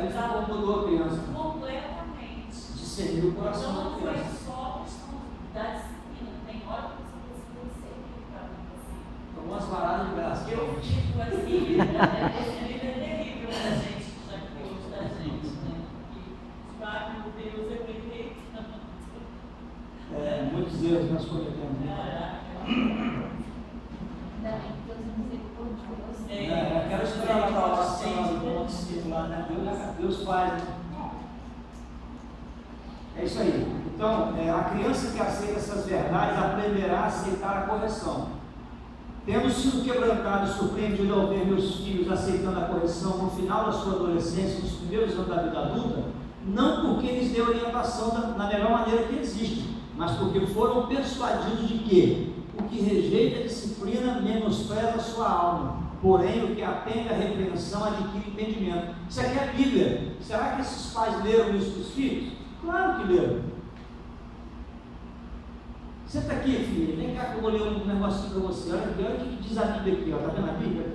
Aí ele mudou a criança. Completamente. Discerniu o coração Então da não foi criança. só questão da disciplina. Tem hora que você precisa discernir para mim, assim. Tomou umas paradas de graça. Eu fico assim, esse livro é terrível para a gente, já que hoje da gente, né? Porque, meu Deus, eu errei. Muitos erros nós cometemos. Aquela história lá da oração, do discípulo, né? Deus faz. Né? É isso aí. Então, a criança que aceita essas verdades aprenderá a aceitar a correção. Tendo sido quebrantado e surpreendido ao ver meus filhos aceitando a correção no final da sua adolescência, nos primeiros anos da vida adulta, não porque eles dêem orientação da melhor maneira que existe, mas porque foram persuadidos de que o que rejeita a disciplina menospreza a sua alma, porém o que atende à repreensão adquire entendimento. Isso aqui é a Bíblia. Será que esses pais leram isso para os filhos? Claro que leram. Senta aqui, filha, vem cá que eu vou ler um negocinho para você. Olha o que diz a Bíblia aqui, está vendo a Bíblia?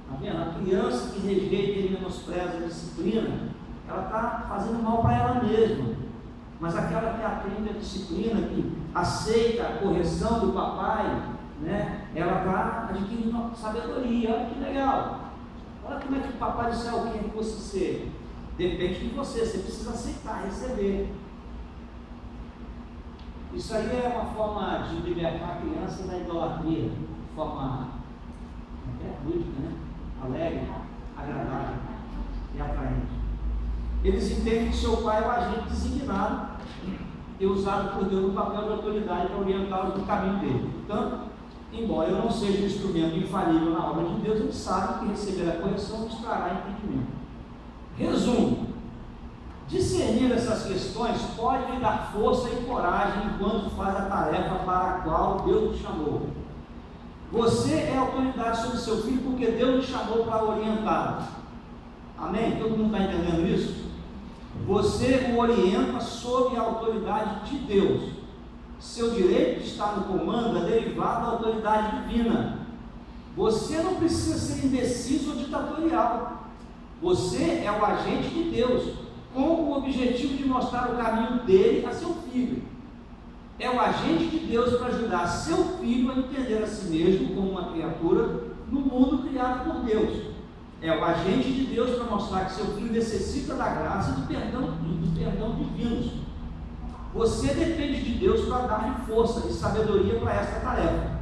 Está vendo? A criança que rejeita e menospreza a disciplina, ela está fazendo mal para ela mesma. Mas aquela que aprende a disciplina, que aceita a correção do papai, né, ela está adquirindo sabedoria. Olha que legal. Olha como é que o papai do céu quer que você seja. Depende de você precisa aceitar, receber. Isso aí é uma forma de libertar a criança da idolatria, de forma lúdica, né? Alegre, agradável e atraente. Eles entendem que seu pai é o agente designado e usado por Deus no papel de autoridade para orientá-los no caminho dele. Portanto, embora eu não seja um instrumento infalível na obra de Deus, eles sabem que receber a correção nos trará entendimento. Resumo: discernir essas questões pode lhe dar força e coragem enquanto faz a tarefa para a qual Deus te chamou. Você é autoridade sobre seu filho porque Deus te chamou para orientá-lo. Amém? Todo mundo está entendendo isso? Você o orienta sob a autoridade de Deus. Seu direito de estar no comando é derivado da autoridade divina. Você não precisa ser indeciso ou ditatorial. Você é o agente de Deus, com o objetivo de mostrar o caminho dele a seu filho. É o agente de Deus para ajudar seu filho a entender a si mesmo como uma criatura no mundo criado por Deus. É o agente de Deus para mostrar que seu filho necessita da graça e do perdão divinos. Você depende de Deus para dar-lhe força e sabedoria para esta tarefa.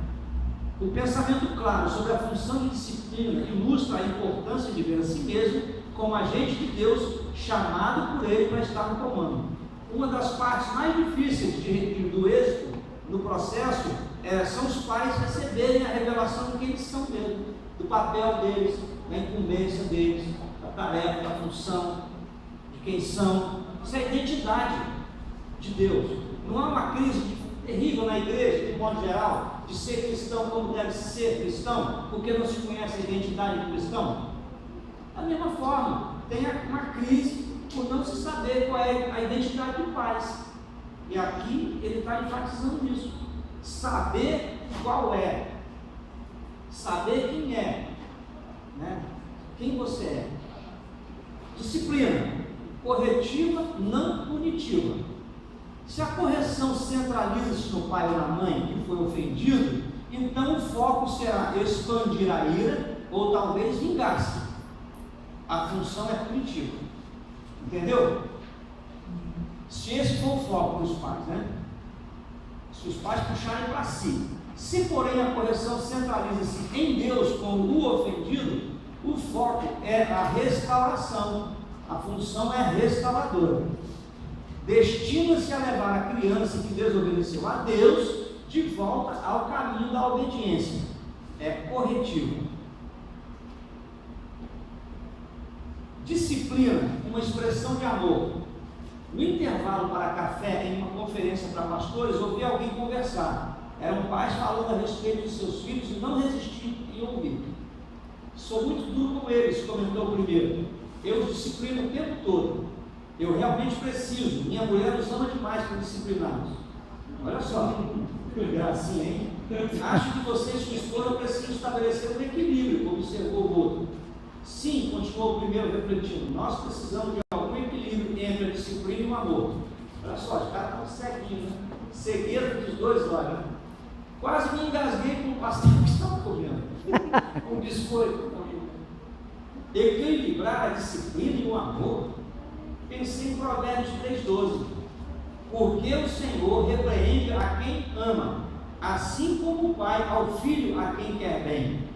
O pensamento claro sobre a função de disciplina ilustra a importância de ver a si mesmo como agente de Deus, chamado por ele para estar no comando. Uma das partes mais difíceis do êxito no processo são os pais receberem a revelação de quem eles são mesmo, do papel deles, da incumbência deles, da tarefa, da função, de quem são. Isso é a identidade de Deus. Não há uma crise terrível na igreja, de modo geral, de ser cristão como deve ser cristão, porque não se conhece a identidade do cristão? Da mesma forma, tem uma crise por não se saber qual é a identidade do pais. E aqui ele está enfatizando nisso. Saber qual é, saber quem é, né? Quem você é. Disciplina corretiva, não punitiva. Se a correção centraliza-se no pai ou na mãe que foi ofendido, então o foco será expandir a ira ou talvez vingar-se. A função é punitiva. Entendeu? Se esse for o foco dos pais, né? Se os pais puxarem para si. Se, porém, a correção centraliza-se em Deus como o ofendido, o foco é a restauração. A função é restauradora. Destina-se a levar a criança que desobedeceu a Deus de volta ao caminho da obediência. É corretivo. Disciplina, uma expressão de amor. No intervalo para café, em uma conferência para pastores, ouvi alguém conversar. Eram pais falando a respeito de seus filhos e não resisti em ouvir. Sou muito duro com eles, comentou o primeiro. Eu os disciplino o tempo todo. Eu realmente preciso. Minha mulher nos ama demais para discipliná-los. Olha só, que gracinha, hein? Acho que você e sua esposa precisam estabelecer um equilíbrio, observou o outro. Sim, continuou o primeiro refletindo, nós precisamos de algum equilíbrio entre a disciplina e o amor. Olha só, os caras estão ceguinhos, né? Cegueira dos dois lados, né? Quase me engasguei com o pastel que estava comendo, com biscoito. Equilibrar a disciplina e o amor. Pensei em Provérbios 3,12. Porque o Senhor repreende a quem ama, assim como o pai ao filho a quem quer bem.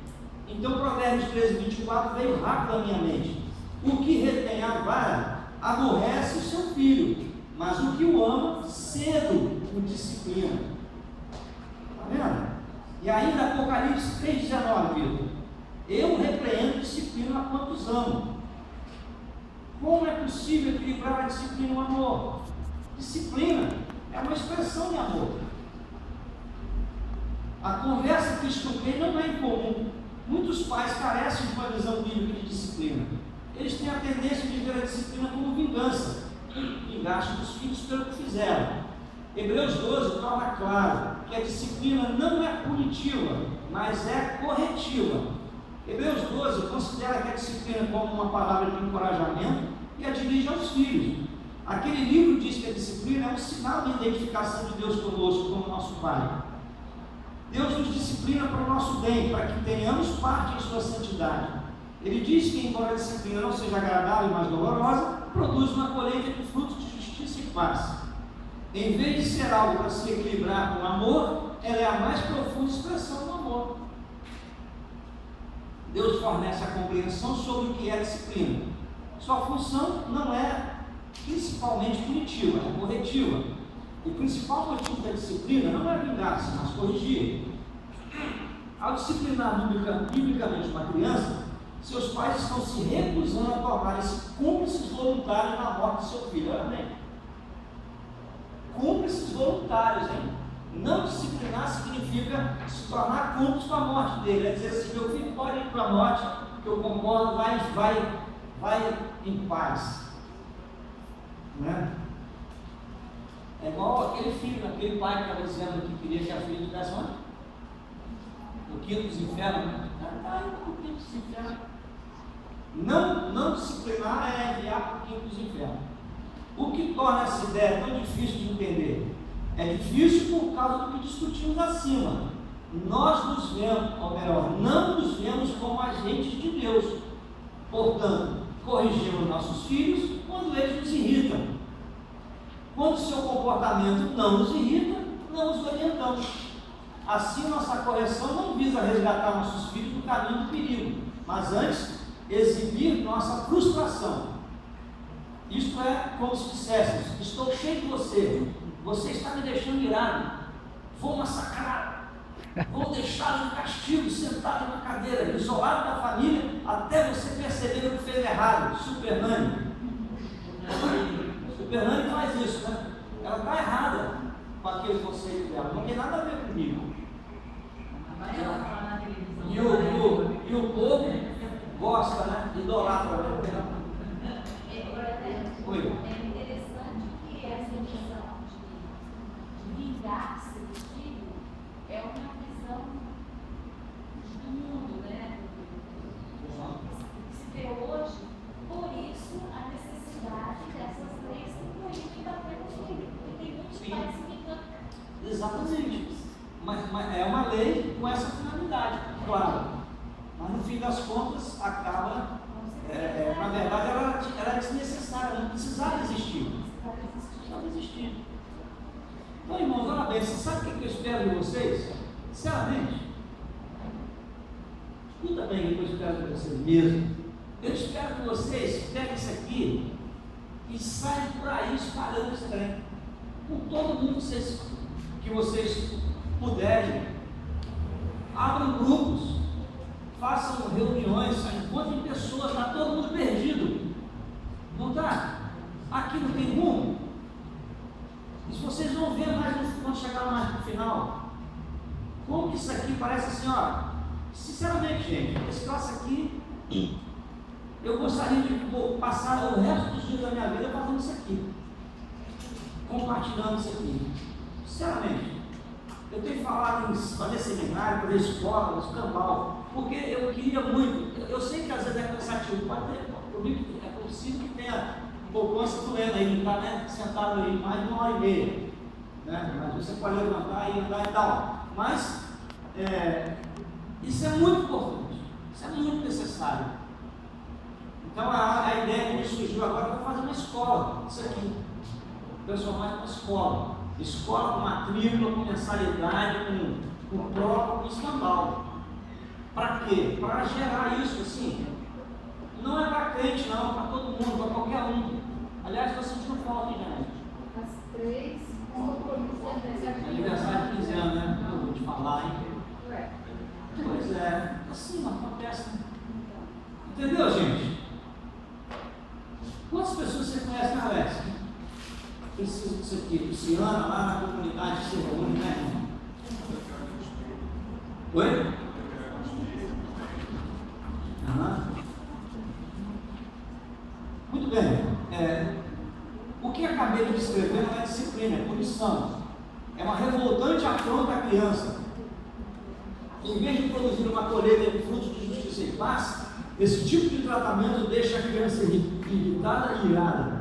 Então Provérbios 13:24 veio rápido à minha mente. O que retém a vara aborrece o seu filho, mas o que o ama cedo o disciplina. Está vendo? E ainda Apocalipse 3,19, Vitor. Eu repreendo disciplina a quantos amo. Como é possível equilibrar a disciplina e o amor? Disciplina é uma expressão de amor. A conversa que escutei não é incomum. Muitos pais carecem de uma visão bíblica de disciplina. Eles têm a tendência de ver a disciplina como vingança, vingança dos filhos pelo que fizeram. Hebreus 12 torna claro que a disciplina não é punitiva, mas é corretiva. Hebreus 12 considera que a disciplina como uma palavra de encorajamento e a dirige aos filhos. Aquele livro diz que a disciplina é um sinal de identificação de Deus conosco como nosso Pai. Deus nos disciplina para o nosso bem, para que tenhamos parte em sua santidade. Ele diz que, embora a disciplina não seja agradável, mas dolorosa, produz uma colheita de frutos de justiça e paz. Em vez de ser algo para se equilibrar com amor, ela é a mais profunda expressão do amor. Deus fornece a compreensão sobre o que é disciplina. Sua função não é principalmente punitiva, é corretiva. O principal motivo da disciplina não é vingar-se, mas corrigir. Ao disciplinar biblicamente uma criança, seus pais estão se recusando a tornar-se cúmplices voluntários na morte de seu filho. Olha bem. Cúmplices voluntários, hein? Não disciplinar significa se tornar cúmplice com a morte dele. É dizer assim, meu filho pode ir para a morte, que eu concordo, vai em paz. Né? É igual aquele filho, aquele pai que estava dizendo que queria que a filha estivesse onde? No quinto dos infernos. Está indo para o quinto dos infernos. Não disciplinar é enviar para o quinto dos infernos. O que torna essa ideia tão difícil de entender? É difícil por causa do que discutimos acima. Nós nos vemos, ou melhor, não nos vemos como agentes de Deus. Portanto, corrigimos nossos filhos quando eles nos irritam. Quando o seu comportamento não nos irrita, não os orientamos. Assim, nossa correção não visa resgatar nossos filhos do caminho do perigo, mas antes, exibir nossa frustração. Isto é como se dissessemos: estou cheio de você, você está me deixando irado, vou massacrar, vou deixá-lo em castigo, sentado na cadeira, isolado da família, até você perceber o que fez errado. Super Nani faz isso, né? Ela está errada com aquele conceito dela, não tem nada a ver comigo. E o povo gosta, né? Idolatra. Oi. É interessante que essa visão de vingar-se do filho é uma visão do mundo, né? Que se vê hoje, por isso a necessidade dessas leis que proíbem bater no filho, porque tem muitos pais que vingam. Exatamente. Mas é uma lei com essa finalidade, claro. Mas no fim das contas acaba. Na verdade, ela é desnecessária, não precisava existir. Precisava existir. Então, irmãos, olha bem, você sabe o que eu espero de vocês? Sinceramente, escuta bem o que eu espero de vocês mesmo. Eu espero que vocês peguem isso aqui e saiam por aí espalhando esse trem. Com todo mundo que vocês puderem. Abram grupos. Façam reuniões, encontrem pessoas, está todo mundo perdido. Não está? Aqui não tem rumo. Isso vocês vão ver mais quando chegar mais no final. Como que isso aqui parece assim, ó. Sinceramente, gente, esse troço aqui, eu gostaria de passar o resto dos dias da minha vida fazendo isso aqui. Compartilhando isso aqui. Sinceramente. Eu tenho falado em fazer seminário, fazer escola, escambau, porque eu eu queria muito, eu sei que às vezes é cansativo, é possível que tenha poupança doendo aí, não está, né, sentado aí mais de 1h30, né? Mas você pode levantar e andar e tal. Mas isso é muito importante, isso é muito necessário. Então a ideia que me surgiu agora foi fazer uma escola, isso aqui, transformar em uma escola. Escola com matrícula, com mensalidade, com prova, com escambau. Para quê? Para gerar isso assim. Não é para crente, não, para todo mundo, para qualquer um. Aliás, estou sentindo falta, gente. As 3, Aniversário de 15 anos, né? Eu vou te falar, hein? Pois é, assim, acontece. Entendeu, gente? Quantas pessoas você conhece na Alex? Isso aqui, Luciana, lá na comunidade que se reúne, né, irmão? Oi? Muito bem. O que acabei de descrever não é disciplina, é punição. É uma revoltante afronta à criança. Em vez de produzir uma colheita de frutos de justiça e paz, esse tipo de tratamento deixa a criança irritada e irada.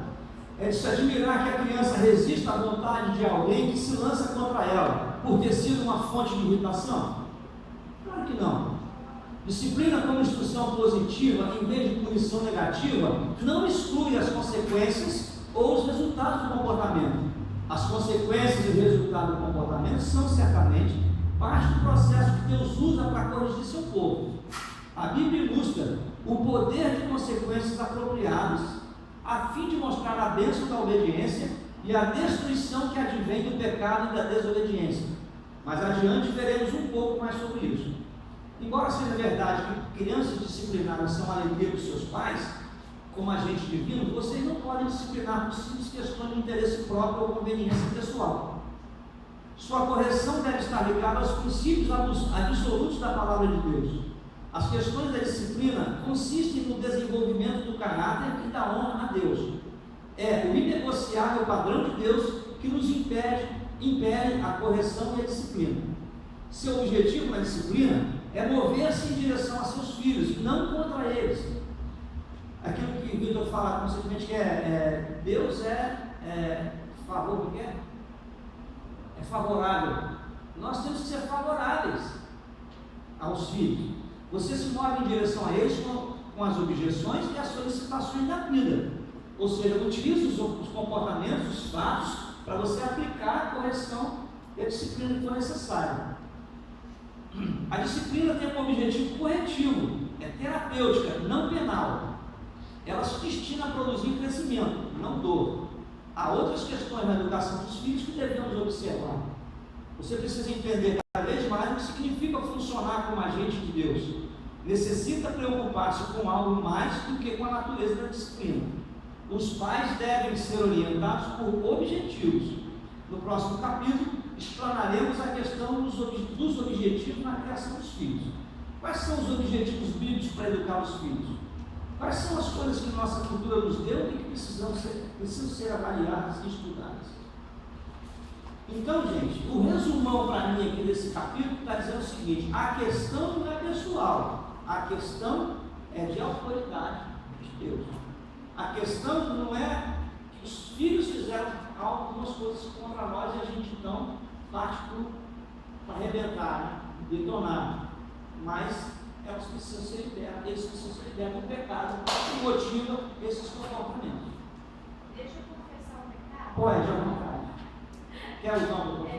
É de se admirar que a criança resista à vontade de alguém que se lança contra ela, por ter sido uma fonte de irritação? Claro que não. Disciplina como instrução positiva, em vez de punição negativa, não exclui as consequências ou os resultados do comportamento. As consequências e o resultado do comportamento são certamente parte do processo que Deus usa para corrigir seu povo. A Bíblia ilustra o poder de consequências apropriadas, a fim de mostrar a bênção da obediência e a destruição que advém do pecado e da desobediência. Mas adiante veremos um pouco mais sobre isso. Embora seja verdade que crianças disciplinadas são a alegria dos seus pais, como agente divino, vocês não podem disciplinar por simples questões de interesse próprio ou conveniência pessoal. Sua correção deve estar ligada aos princípios absolutos da palavra de Deus. As questões da disciplina consistem no desenvolvimento do caráter e da honra a Deus. É o inegociável padrão de Deus que nos impede a correção e a disciplina. Seu objetivo na disciplina é mover-se em direção a seus filhos, não contra eles. Aquilo que o Vitor fala constantemente que Deus é favorável. Nós temos que ser favoráveis aos filhos. Você se move em direção a eles com as objeções e as solicitações da vida. Ou seja, utilize os comportamentos, os fatos, para você aplicar a correção e a disciplina que for necessária. A disciplina tem como objetivo corretivo, é terapêutica, não penal. Ela se destina a produzir crescimento, não dor. Há outras questões na educação dos filhos que devemos observar. Você precisa entender cada vez mais o que significa funcionar como agente de Deus. Necessita preocupar-se com algo mais do que com a natureza da disciplina. Os pais devem ser orientados por objetivos. No próximo capítulo, explanaremos a questão dos objetivos na criação dos filhos. Quais são os objetivos bíblicos para educar os filhos? Quais são as coisas que nossa cultura nos deu e que precisam ser avaliadas e estudadas? Então, gente, o resumão para mim aqui desse capítulo está dizendo o seguinte: a questão não é pessoal, a questão é de autoridade de Deus. A questão não é que os filhos fizeram algumas coisas contra nós e a gente então parte para arrebentar, né? Detonar. Mas eles precisam ser libertos do pecado que motiva esses comportamentos. Deixa eu confessar o pecado. Pode, à vontade. Quer usar um pouco?